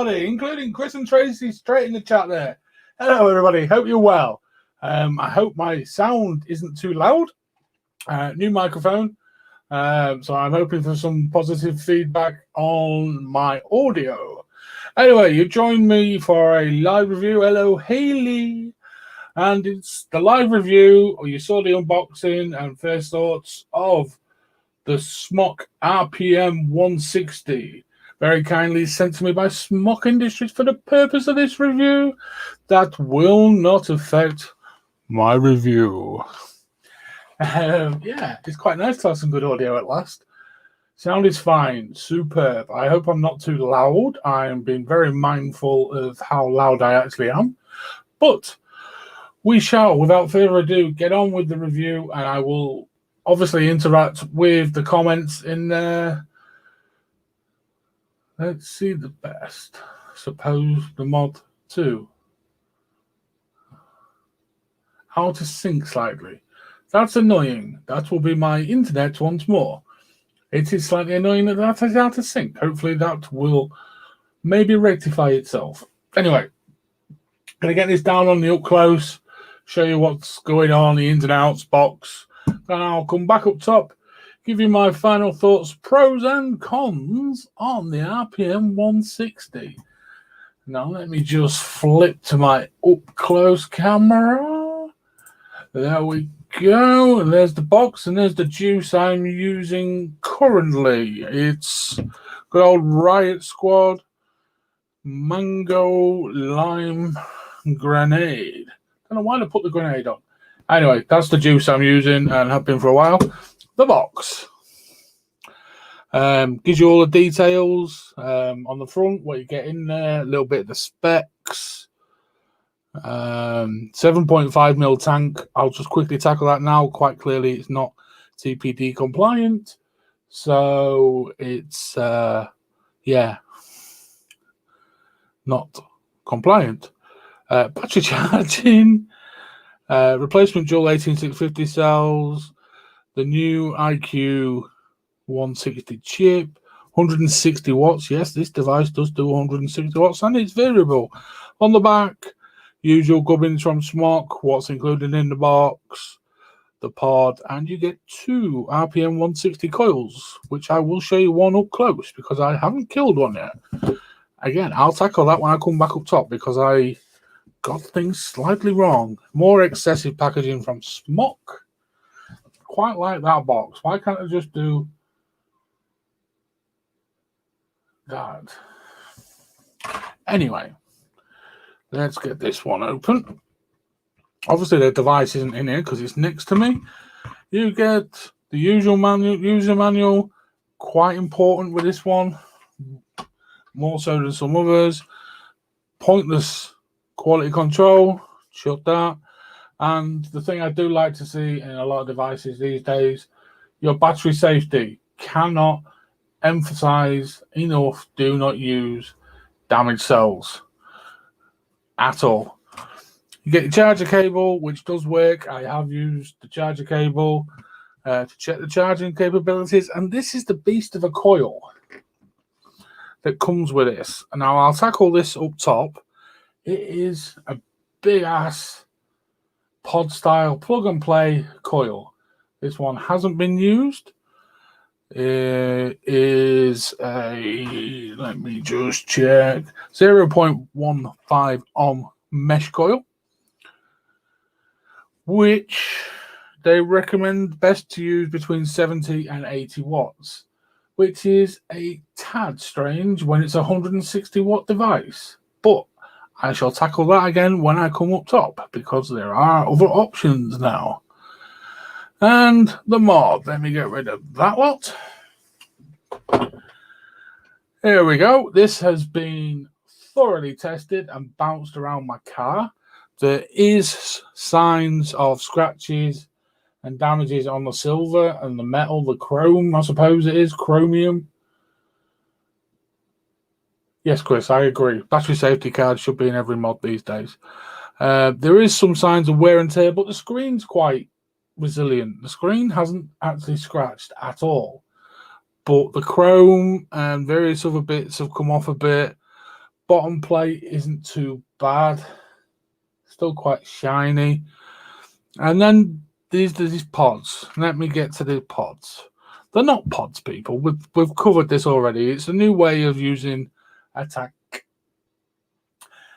everybody, including Chris and Tracy straight in the chat there. Hello, everybody. Hope you're well. I hope my sound isn't too loud. New microphone. So I'm hoping for some positive feedback on my audio. Anyway, you joined me for a live review. Hello, Haley. And it's the live review, or you saw the unboxing and first thoughts of the Smok RPM160. Very kindly sent to me by Smok Industries for the purpose of this review. That will not affect my review. Yeah, it's quite nice to have some good audio at last. Sound is fine, superb. I hope I'm not too loud. I am being very mindful of how loud I actually am. But we shall, without further ado, get on with the review, and I will obviously interact with the comments in there. Let's see the best. Suppose the mod 2. How to sync slightly. That's annoying. That will be my internet once more. It is slightly annoying that is how to sync. Hopefully that will maybe rectify itself. Anyway, going to get this down on the up close, show you what's going on, the ins and outs box. Then I'll come back up top, give you my final thoughts, pros and cons on the RPM160. Now let me just flip to my up close camera. There we go. And there's the box, and there's the juice I'm using currently. It's good old Riot Squad Mango Lime Grenade. Don't know why they put the grenade on. Anyway, that's the juice I'm using and have been for a while. The box gives you all the details on the front, what you get in there, a little bit of the specs. 7.5mm tank. I'll just quickly tackle that now. Quite clearly, it's not TPD compliant, so it's yeah, not compliant. Battery charging, replacement dual 18650 cells, the new IQ 160 chip, 160 watts. Yes, this device does do 160 watts, and it's variable. On the back, usual gubbins from Smok, what's included in the box, the pod, and you get 2 RPM160 coils, which I will show you one up close because I haven't killed one yet. Again, I'll tackle that when I come back up top because I got things slightly wrong. More excessive packaging from Smok. Quite like that box. Why can't I just do that? Anyway, let's get this one open. Obviously, the device isn't in here because it's next to me. You get the usual manual, user manual. Quite important with this one, more so than some others. Pointless quality control, shut that. And the thing I do like to see in a lot of devices these days, your battery safety. Cannot emphasize enough, do not use damaged cells at all. You get your charger cable, which does work. I have used the charger cable to check the charging capabilities, and this is the beast of a coil that comes with this. And now I'll tackle this up top. It is a big ass pod style plug and play coil. This one hasn't been used. It is a, let me just check, 0.15 ohm mesh coil, which they recommend best to use between 70 and 80 watts, which is a tad strange when it's a 160 watt device. But I shall tackle that again when I come up top because there are other options now. And the mod, let me get rid of that lot. Here we go. This has been thoroughly tested and bounced around my car. There is signs of scratches and damages on the silver and the metal, the chrome, I suppose it is, chromium. Yes, Chris, I agree. Battery safety cards should be in every mod these days. There is some signs of wear and tear, but the screen's quite resilient. The screen hasn't actually scratched at all. But the chrome and various other bits have come off a bit. Bottom plate isn't too bad. Still quite shiny. And then these pods. Let me get to the pods. They're not pods, people. We've covered this already. It's a new way of using attack.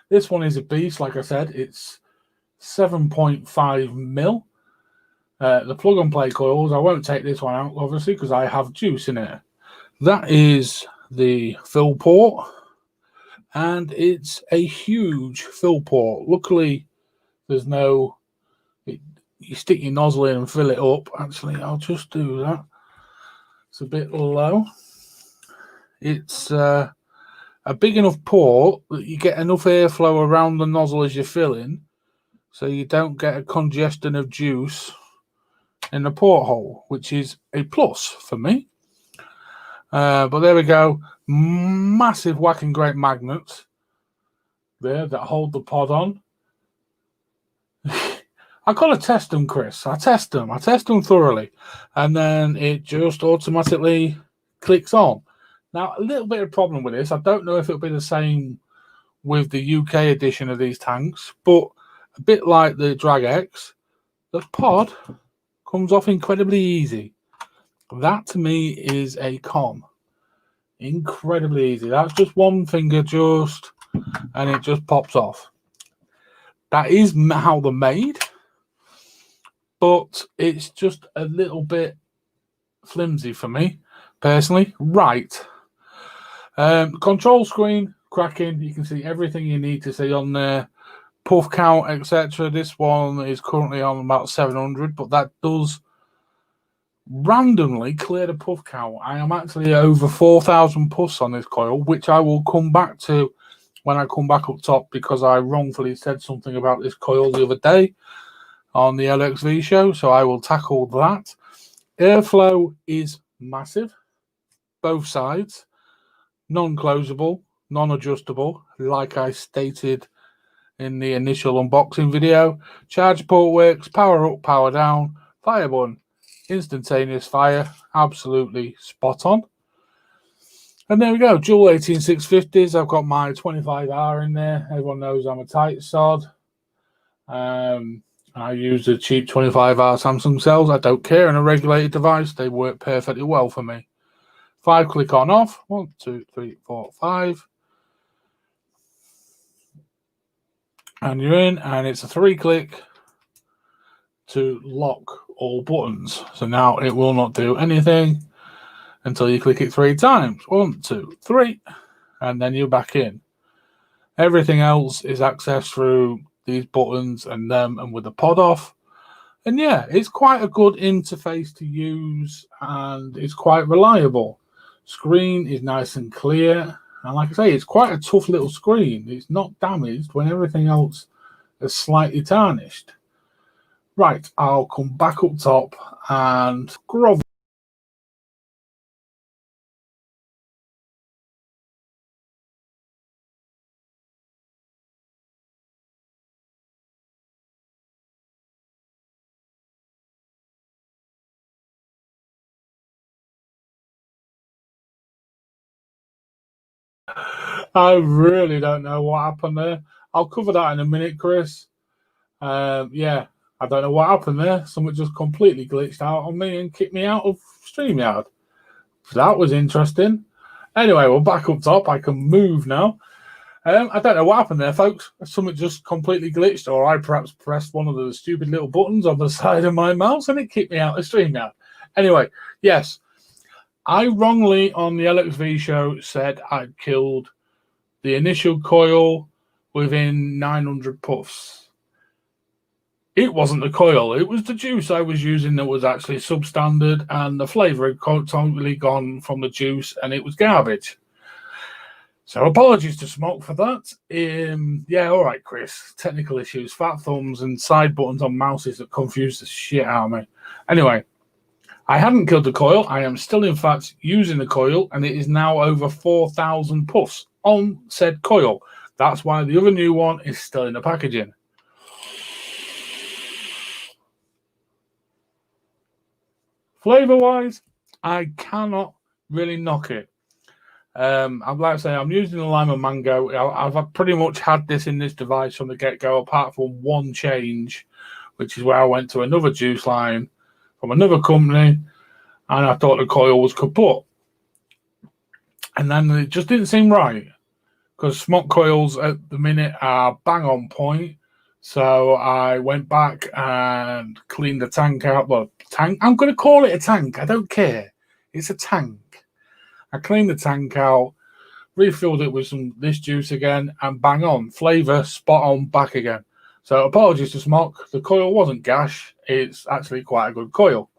This one is a beast. Like I said, it's 7.5 mil. The plug-and-play coils. I won't take this one out, obviously, because I have juice in it. That is the fill port, and it's a huge fill port. Luckily, there's no... You stick your nozzle in and fill it up. Actually, I'll just do that. It's a bit low. It's a big enough port that you get enough airflow around the nozzle as you're filling, so you don't get a congestion of juice in the porthole, which is a plus for me. But there we go. Massive whacking great magnets there that hold the pod on. I gotta test them, Chris. I test them thoroughly, and then it just automatically clicks on. Now, a little bit of problem with this. I don't know if it'll be the same with the UK edition of these tanks, but a bit like the Drag X, the pod comes off incredibly easy. That to me is a con. Incredibly easy. That's just one finger and it just pops off. That is how they're made, but it's just a little bit flimsy for me personally. Right. Control screen, cracking. You can see everything you need to see on there. Puff count, etc. This one is currently on about 700, but that does randomly clear the puff count. I am actually over 4,000 puffs on this coil, which I will come back to when I come back up top, because I wrongfully said something about this coil the other day on the LXV show, so I will tackle that. Airflow is massive, both sides, non-closable, non-adjustable, like I stated in the initial unboxing video. Charge port works, power up, power down, fire button, instantaneous fire, absolutely spot on. And there we go, dual 18650s. I've got my 25R in there. Everyone knows I'm a tight sod. I use the cheap 25R Samsung cells. I don't care in a regulated device. They work perfectly well for me. 5 click on off. 1, 2, 3, 4, 5. And you're in, and it's a 3 click to lock all buttons. So now it will not do anything until you click it 3 times. 1, 2, 3, and then you're back in. Everything else is accessed through these buttons and them, and with the pod off. And yeah, it's quite a good interface to use, and it's quite reliable. Screen is nice and clear, and like I say, it's quite a tough little screen. It's not damaged when everything else is slightly tarnished. Right, I'll come back up top and grovel. I really don't know what happened there. I'll cover that in a minute, Chris. Yeah, I don't know what happened there. Someone just completely glitched out on me and kicked me out of StreamYard. That was interesting. Anyway, we're back up top. I can move now. I don't know what happened there, folks. Something just completely glitched, or I perhaps pressed one of the stupid little buttons on the side of my mouse and it kicked me out of StreamYard. Anyway, yes, I wrongly on the LXV show said I'd killed the initial coil within 900 puffs. It wasn't the coil, it was the juice I was using that was actually substandard, and the flavour had totally gone from the juice, and it was garbage. So apologies to Smok for that. Yeah, all right, Chris. Technical issues, fat thumbs, and side buttons on mouses that confuse the shit out of me. Anyway, I hadn't killed the coil. I am still, in fact, using the coil, and it is now over 4,000 puffs on said coil. That's why the other new one is still in the packaging. Flavor-wise, I cannot really knock it. I'd like to say I'm using the lime and mango. I've pretty much had this in this device from the get-go, apart from one change, which is where I went to another juice line from another company, and I thought the coil was kaput. And then it just didn't seem right, because Smok coils at the minute are bang on point. So I went back and cleaned the tank out. Well, tank, I'm going to call it a tank. I don't care. It's a tank. I cleaned the tank out, refilled it with some this juice again, and bang on. Flavour spot on, back again. So apologies to Smok. The coil wasn't gash. It's actually quite a good coil.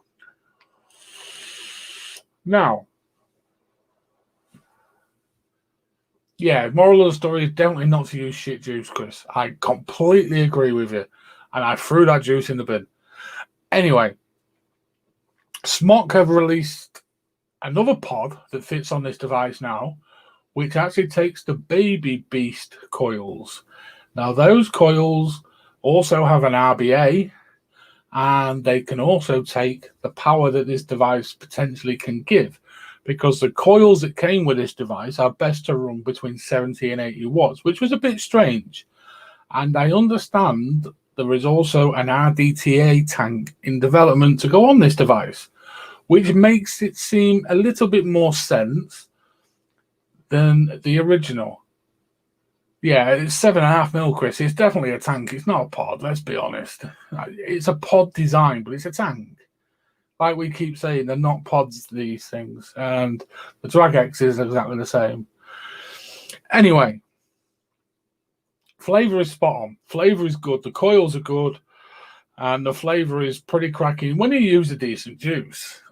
Now, yeah, moral of the story is definitely not to use shit juice, Chris. I completely agree with you. And I threw that juice in the bin. Anyway, Smok have released another pod that fits on this device now, which actually takes the Baby Beast coils. Now, those coils also have an RBA, and they can also take the power that this device potentially can give, because the coils that came with this device are best to run between 70 and 80 watts, which was a bit strange. And I understand there is also an RDTA tank in development to go on this device, which makes it seem a little bit more sense than the original. Yeah, it's 7.5 mil, Chris. It's definitely a tank. It's not a pod, let's be honest. It's a pod design, but it's a tank. Like we keep saying, they're not pods, these things. And the Drag X is exactly the same. Anyway, flavour is spot on. Flavour is good. The coils are good. And the flavour is pretty cracking when you use a decent juice.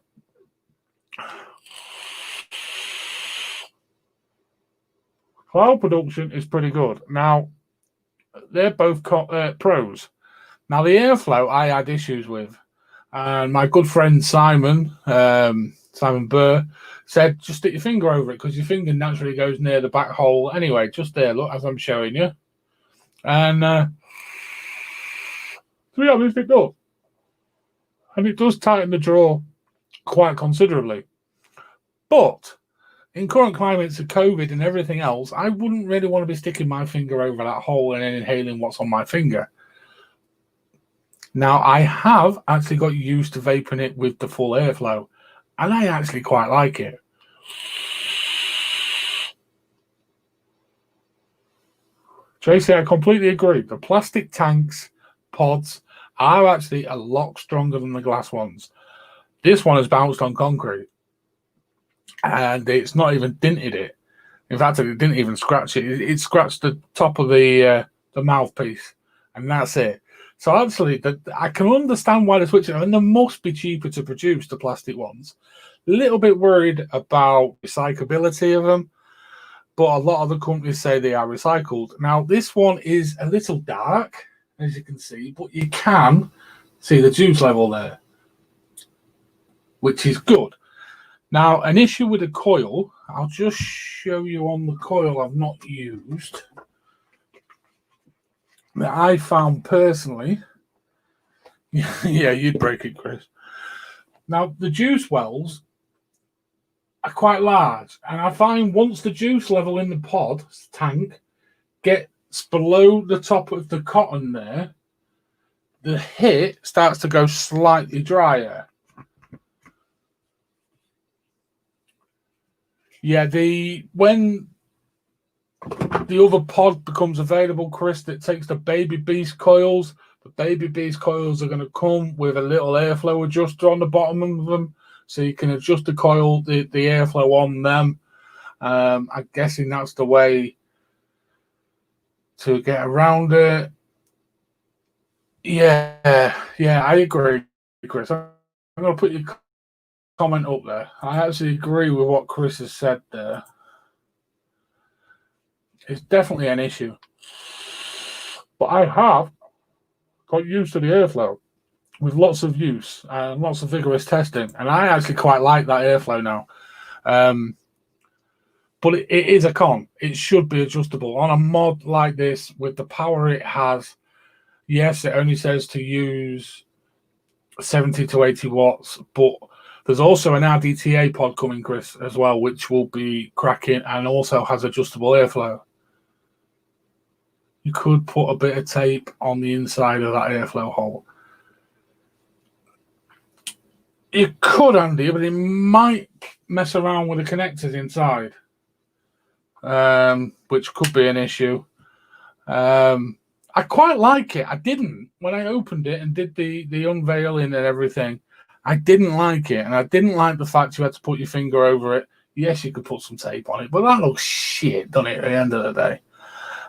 Flower production is pretty good. Now, they're both pros. Now, the airflow I had issues with. And my good friend Simon Burr, said, just stick your finger over it, because your finger naturally goes near the back hole. Anyway, just there, look, as I'm showing you. And to be honest, it does. And it does tighten the draw quite considerably. But in current climates of COVID and everything else, I wouldn't really want to be sticking my finger over that hole and inhaling what's on my finger. Now, I have actually got used to vaping it with the full airflow, and I actually quite like it. Tracy, I completely agree. The plastic tanks, pods, are actually a lot stronger than the glass ones. This one has bounced on concrete, and it's not even dented it. In fact, it didn't even scratch it. It scratched the top of the mouthpiece, and that's it. So actually, I can understand why they're switching. I mean, they must be cheaper to produce, the plastic ones. A little bit worried about recyclability of them, but a lot of the companies say they are recycled. Now, this one is a little dark, as you can see, but you can see the juice level there, which is good. Now, an issue with the coil, I'll just show you on the coil I've not used, that I found personally. Yeah, you'd break it, Chris. Now, the juice wells are quite large, and I find once the juice level in the pod tank gets below the top of the cotton there, the hit starts to go slightly drier. Yeah, when the other pod becomes available, Chris, that takes the Baby Beast coils. The Baby Beast coils are going to come with a little airflow adjuster on the bottom of them, so you can adjust the coil, the airflow on them. I'm guessing that's the way to get around it. Yeah, I agree, Chris. I'm going to put your comment up there. I actually agree with what Chris has said there. It's definitely an issue. But I have got used to the airflow with lots of use and lots of vigorous testing, and I actually quite like that airflow now. But it is a con. It should be adjustable. On a mod like this, with the power it has, yes, it only says to use 70 to 80 watts, but There's also an RDTA pod coming, Chris, as well, which will be cracking and also has adjustable airflow. You could put a bit of tape on the inside of that airflow hole. You could, Andy, but it might mess around with the connectors inside, which could be an issue. I quite like it. I didn't when I opened it and did the unveiling and everything. I didn't like it, and I didn't like the fact you had to put your finger over it. Yes, you could put some tape on it, but that looks shit, doesn't it, at the end of the day?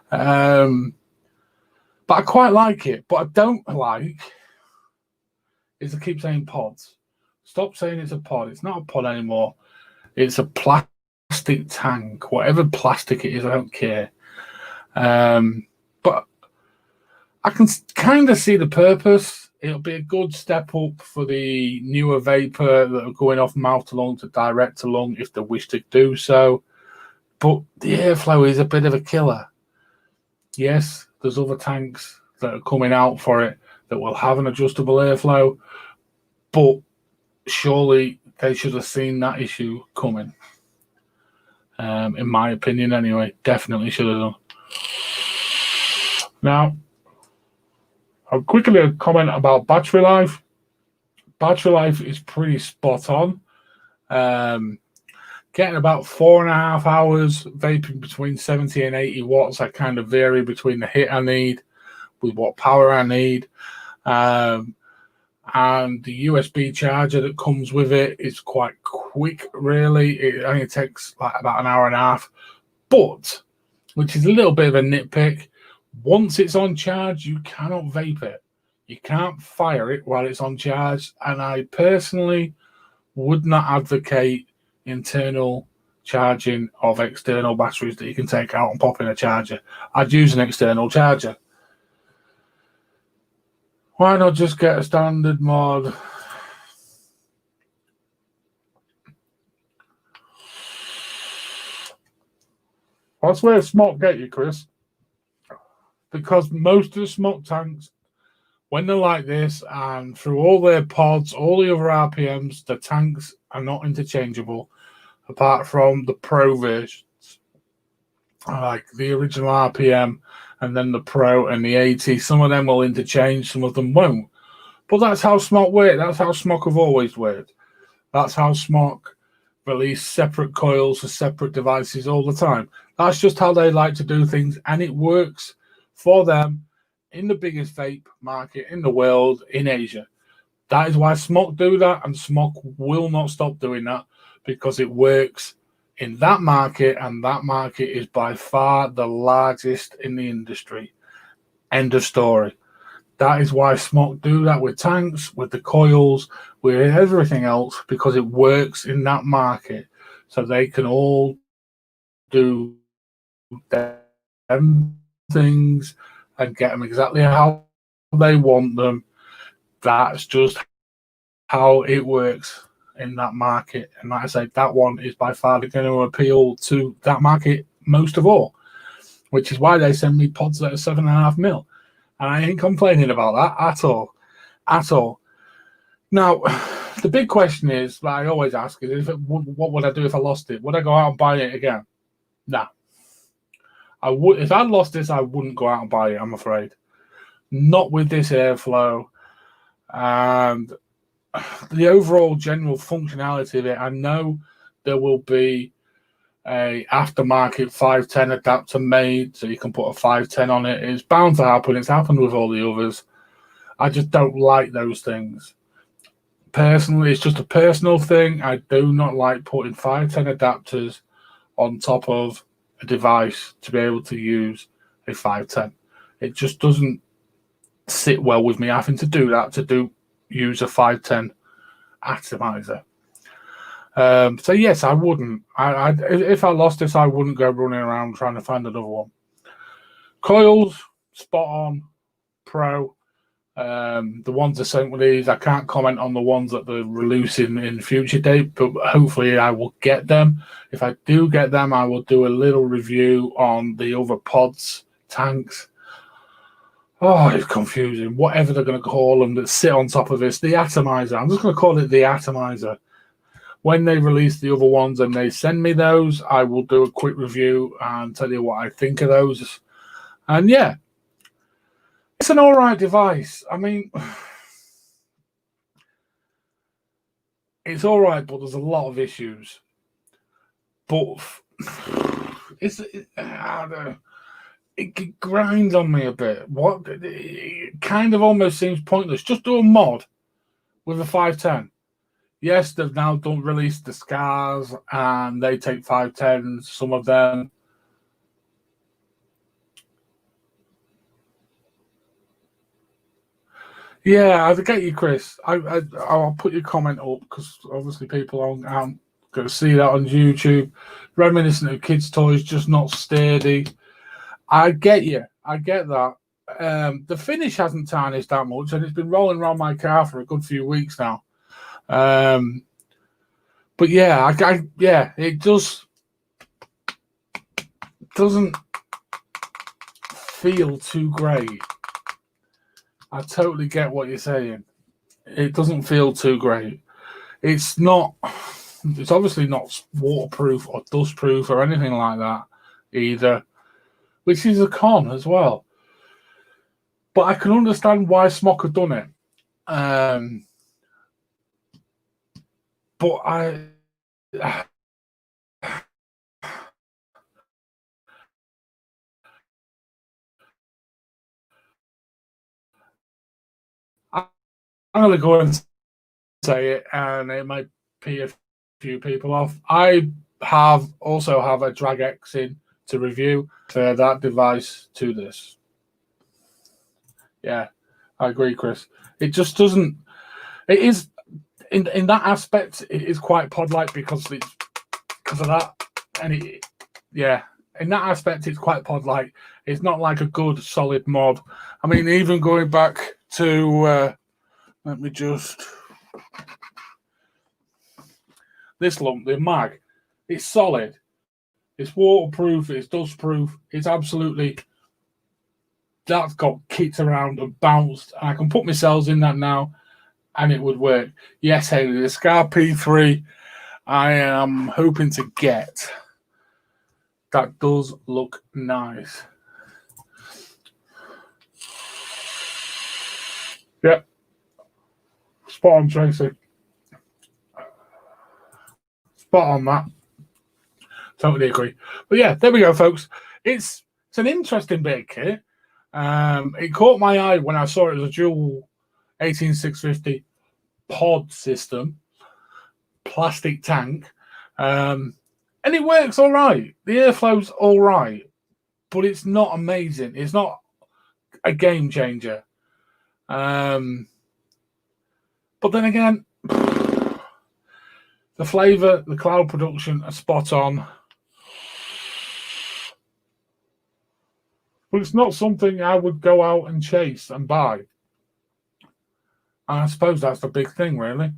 But I quite like it. But I don't like is to keep saying pods. Stop saying it's a pod. It's not a pod anymore. It's a plastic tank. Whatever plastic it is, I don't care. But I can kind of see the purpose. It'll be a good step up for the newer vapor that are going off mouth to lung to direct to lung if they wish to do so. But the airflow is a bit of a killer. Yes, there's other tanks that are coming out for it that will have an adjustable airflow, but surely they should have seen that issue coming. In my opinion, anyway, definitely should have done. Now, I'll quickly comment about battery life. Battery life is pretty spot on. Getting about 4.5 hours, vaping between 70 and 80 watts. I kind of vary between the hit I need with what power I need. And the USB charger that comes with it is quite quick, really. It only takes like about an hour and a half. But, which is a little bit of a nitpick, once it's on charge, you cannot vape it. You can't fire it while it's on charge. And I personally would not advocate internal charging of external batteries that you can take out and pop in a charger. I'd use an external charger. Why not just get a standard mod? That's where Smok get you, Chris. Because most of the Smok tanks, when they're like this, and through all their pods, all the other RPMs, the tanks are not interchangeable, apart from the Pro versions, like the original RPM, and then the Pro and the 80. Some of them will interchange, some of them won't. But that's how Smok work. That's how Smok have always worked. That's how Smok release separate coils for separate devices all the time. That's just how they like to do things, and it works for them in the biggest vape market in the world, in Asia. That is why Smok do that, and Smok will not stop doing that because it works in that market, and that market is by far the largest in the industry. End of story. That is why Smok do that with tanks, with the coils, with everything else, because it works in that market. So they can all do them things and get them exactly how they want them. That's just how it works in that market. And like I say, that one is by far going to appeal to that market most of all, which is why they send me pods that are 7.5 mil. And I ain't complaining about that at all. At all. Now, the big question is, like I always ask, is what would I do if I lost it? Would I go out and buy it again? No. I would. If I lost this, I wouldn't go out and buy it, I'm afraid. Not with this airflow. And the overall general functionality of it, I know there will be a aftermarket 510 adapter made, so you can put a 510 on it. It's bound to happen. It's happened with all the others. I just don't like those things. Personally, it's just a personal thing. I do not like putting 510 adapters on top of a device to be able to use a 510. It just doesn't sit well with me having to do that to use a 510 atomizer. So yes, I wouldn't. If I lost this, I wouldn't go running around trying to find another one. Coils, spot on, Pro. The ones I sent with these, I can't comment on the ones that they're releasing in future date, but hopefully I will get them. If I do get them, I will do a little review on the other pods, tanks. Oh, it's confusing. Whatever they're going to call them that sit on top of this, the atomizer. I'm just going to call it the atomizer. when they release the other ones and they send me those, I will do a quick review and tell you what I think of those. And yeah, it's an all right device. I mean, it's all right, but there's a lot of issues. But I don't know, it grinds on me a bit. It kind of almost seems pointless. Just do a mod with a 510. Yes, they've now released the scars, and they take 510s, some of them. Yeah, I get you, Chris. I'll put your comment up because obviously people aren't going to see that on YouTube. Reminiscent of kids' toys, just not sturdy. I get you. I get that. The finish hasn't tarnished that much, and it's been rolling around my car for a good few weeks now. But yeah, it doesn't feel too great. I totally get what you're saying. It doesn't feel too great. It's obviously not waterproof or dustproof or anything like that either, which is a con as well. But I can understand why Smok have done it. But I'm going to go and say it, and it might pee a few people off. I also have a Drag X in to review for that device to this. Yeah, I agree, Chris. It just doesn't. It is in that aspect. It is quite pod-like because of that, and in that aspect, it's quite pod-like. It's not like a good solid mod. I mean, even going back to let me just this lump, the mag. It's solid. It's waterproof. It's dustproof. It's absolutely. That's got kicked around and bounced. And I can put my cells in that now, and it would work. Yes, Haley, the Scar P3 I am hoping to get. That does look nice. Yep. Spot on, Tracy. Spot on that. Totally agree. But yeah, there we go, folks. It's an interesting bit of kit. It caught my eye when I saw it as a dual 18650 pod system, plastic tank, and it works all right. The airflow's all right, but it's not amazing. It's not a game changer. But then again, the flavor, the cloud production are spot on. But it's not something I would go out and chase and buy. And I suppose that's the big thing, really. And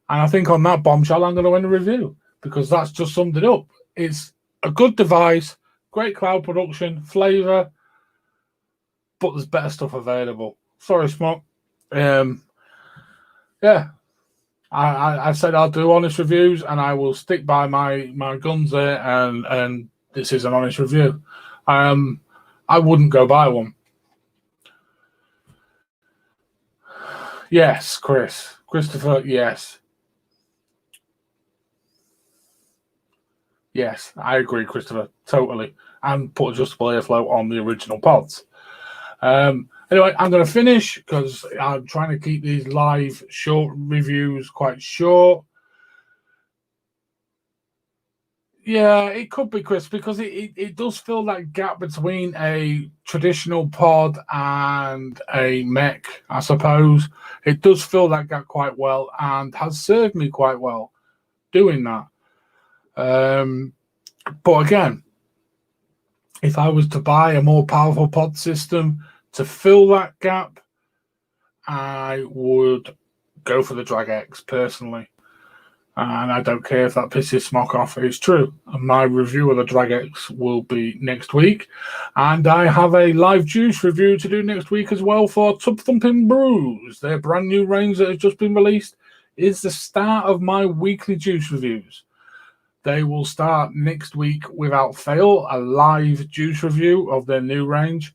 I think on that bombshell, I'm going to end the review because that's just summed it up. It's a good device, great cloud production, flavor, but there's better stuff available. Sorry, Smok. Yeah. I said I'll do honest reviews, and I will stick by my guns there, and this is an honest review. I wouldn't go buy one. Yes, Christopher, yes. Yes, I agree, Christopher, totally. And put adjustable airflow on the original pods. Anyway, I'm going to finish because I'm trying to keep these live short reviews quite short. Yeah, it could be, Chris, because it does fill that gap between a traditional pod and a mech, I suppose. It does fill that gap quite well and has served me quite well doing that. But again, if I was to buy a more powerful pod system to fill that gap, I would go for the Drag X personally. And I don't care if that pisses Smok off. It's true. My review of the Drag X will be next week. And I have a live juice review to do next week as well for Tub Thumping Brews. Their brand new range that has just been released is the start of my weekly juice reviews. They will start next week without fail, a live juice review of their new range.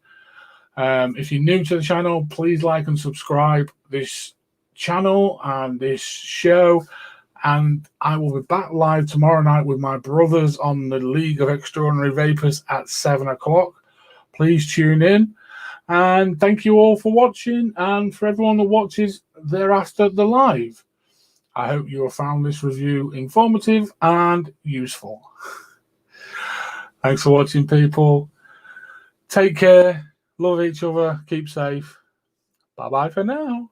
If you're new to the channel, please like and subscribe this channel and this show. And I will be back live tomorrow night with my brothers on the League of Extraordinary Vapors at 7 o'clock. Please tune in. And thank you all for watching, and for everyone that watches thereafter the live. I hope you have found this review informative and useful. Thanks for watching, people. Take care. Love each other. Keep safe. Bye-bye for now.